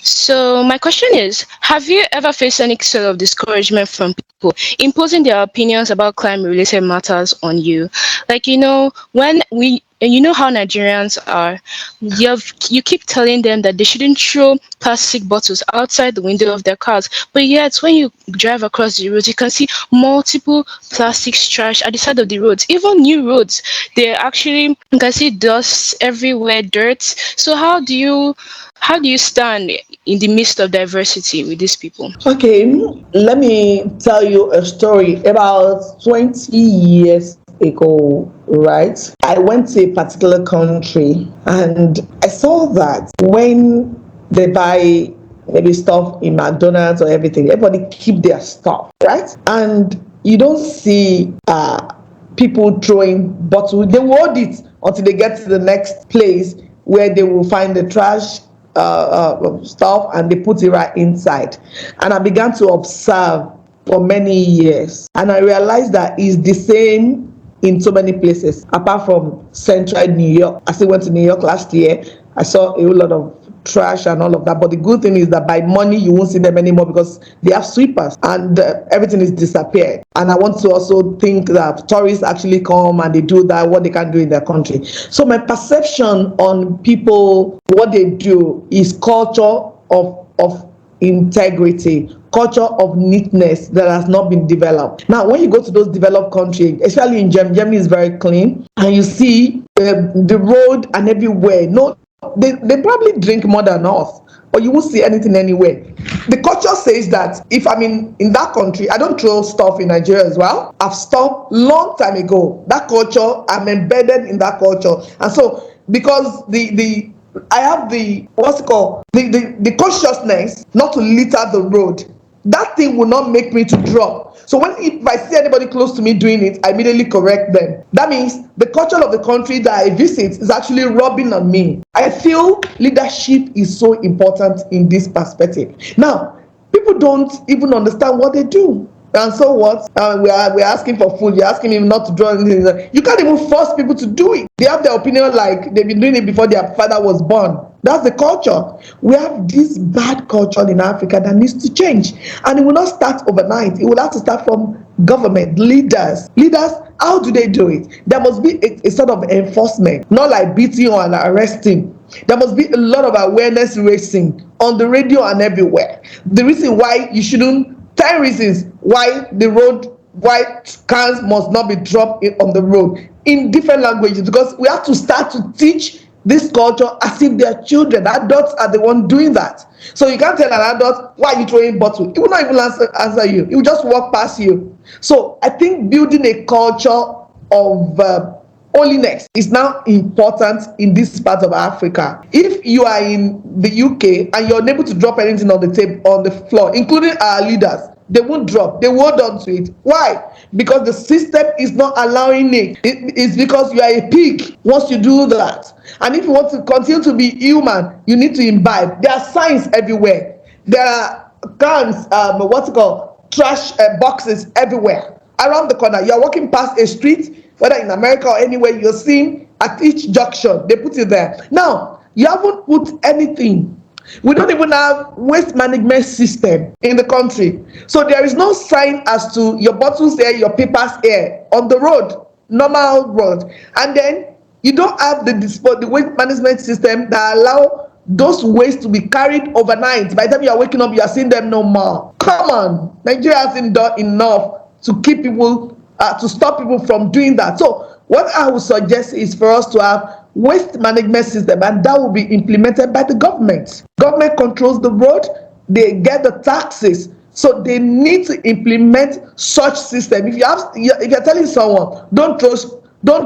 So my question is, have you ever faced any sort of discouragement from people imposing their opinions about climate-related matters on you? Like, when you know how Nigerians are, you keep telling them that they shouldn't throw plastic bottles outside the window of their cars, but yet when you drive across the roads, you can see multiple plastic trash at the side of the roads. Even new roads, they actually you can see dust everywhere, dirt. So how do you stand in the midst of diversity with these people? Okay, let me tell you a story. About 20 years ago, right? I went to a particular country and I saw that when they buy maybe stuff in McDonald's or everything, everybody keep their stuff, right? And you don't see people throwing bottles. They will hold it until they get to the next place where they will find the trash stuff and they put it right inside. And I began to observe for many years, and I realized that it's the same in so many places apart from central New York. I still went to New York last year. I saw a whole lot of trash and all of that, but the good thing is that by morning you won't see them anymore because they have sweepers and everything is disappeared. And I want to also think that tourists actually come and they do that what they can do in their country. So my perception on people, what they do is culture of integrity, culture of neatness that has not been developed. Now, when you go to those developed countries, especially in Germany, Germany is very clean, and you see the road and everywhere. No, they probably drink more than us, but you won't see anything anywhere. The culture says that if I'm in that country, I don't throw stuff in Nigeria as well. I've stopped long time ago. That culture, I'm embedded in that culture, and so because the I have the what's it called the consciousness not to litter the road. That thing will not make me to drop. So if I see anybody close to me doing it, I immediately correct them. That means the culture of the country that I visit is actually rubbing on me. I feel leadership is so important in this perspective. Now, people don't even understand what they do. And so what? We're asking for food. You're asking him not to draw anything. You can't even force people to do it. They have their opinion like they've been doing it before their father was born. That's the culture. We have this bad culture in Africa that needs to change. And it will not start overnight. It will have to start from government, leaders. Leaders, how do they do it? There must be a sort of enforcement, not like beating or arresting. There must be a lot of awareness raising on the radio and everywhere. The reason why you shouldn't 10 reasons why why cans must not be dropped on the road in different languages, because we have to start to teach this culture as if they are children. Adults are the one doing that. So you can't tell an adult, why are you throwing bottle? He will not even answer you. He will just walk past you. So I think building a culture of holiness is now important in this part of Africa. If you are in the UK and you're unable to drop anything on the table, on the floor, including our leaders, they won't drop. They hold on to it. Why? Because the system is not allowing it. It's because you are a pig once you do that. And if you want to continue to be human, you need to imbibe. There are signs everywhere. There are cans, trash boxes everywhere. Around the corner, you are walking past a street, whether in America or anywhere, you're seeing at each junction, they put it there. Now, you haven't put anything. We don't even have waste management system in the country. So there is no sign as to your bottles here, your papers here, on the road, normal road. And then you don't have the waste management system that allow those waste to be carried overnight. By the time you are waking up, you are seeing them no more. Come on, Nigeria hasn't done enough to keep people, to stop people from doing that. So what I would suggest is for us to have waste management system, and that will be implemented by the government. Government controls the road, they get the taxes, so they need to implement such system. If you're telling someone don't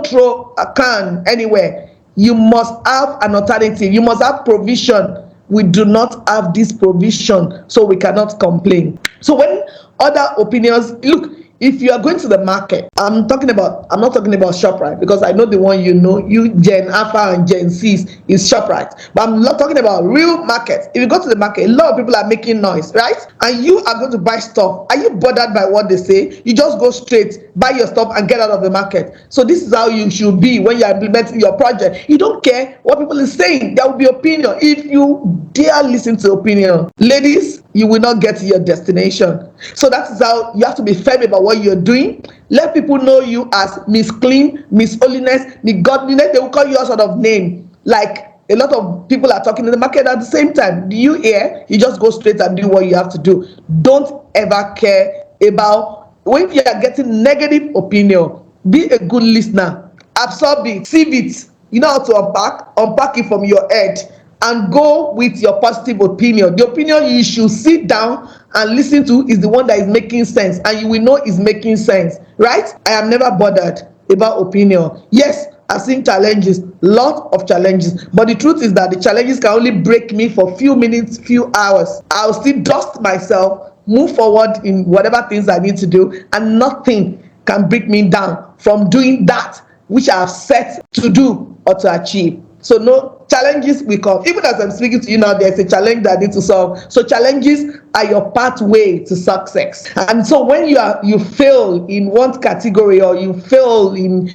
throw a can anywhere, you must have an alternative. You must have provision. We do not have this provision, so we cannot complain. So when other opinions, look, If you are going to the market, I'm not talking about ShopRite, because I know the one, you Gen Alpha and Gen C's is ShopRite. But I'm not talking about real market. If you go to the market, a lot of people are making noise, right? And you are going to buy stuff. Are you bothered by what they say? You just go straight, buy your stuff, and get out of the market. So this is how you should be when you are implementing your project. You don't care what people are saying. There will be opinion. If you dare listen to opinion, ladies, you will not get to your destination. So that is how you have to be firm about what you're doing. Let people know you as Miss Clean, Miss Holiness, Miss Godliness. They will call you a sort of name. Like a lot of people are talking in the market at the same time. Do you hear? You just go straight and do what you have to do. Don't ever care about when you are getting negative opinion. Be a good listener. Absorb it, sieve it. You know how to unpack it from your head, and go with your positive opinion. The opinion you should sit down and listen to is the one that is making sense, and you will know is making sense, right? I am never bothered about opinion. Yes, I've seen challenges, lot of challenges, but the truth is that the challenges can only break me for few minutes, few hours. I'll still dust myself, move forward in whatever things I need to do, and nothing can break me down from doing that which I have set to do or to achieve. So no, challenges will come. Even as I'm speaking to you now, there's a challenge that I need to solve. So challenges are your pathway to success. And so when you fail in one category, or you fail in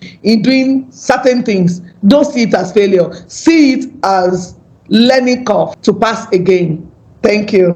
doing certain things, don't see it as failure. See it as learning curve to pass again. Thank you.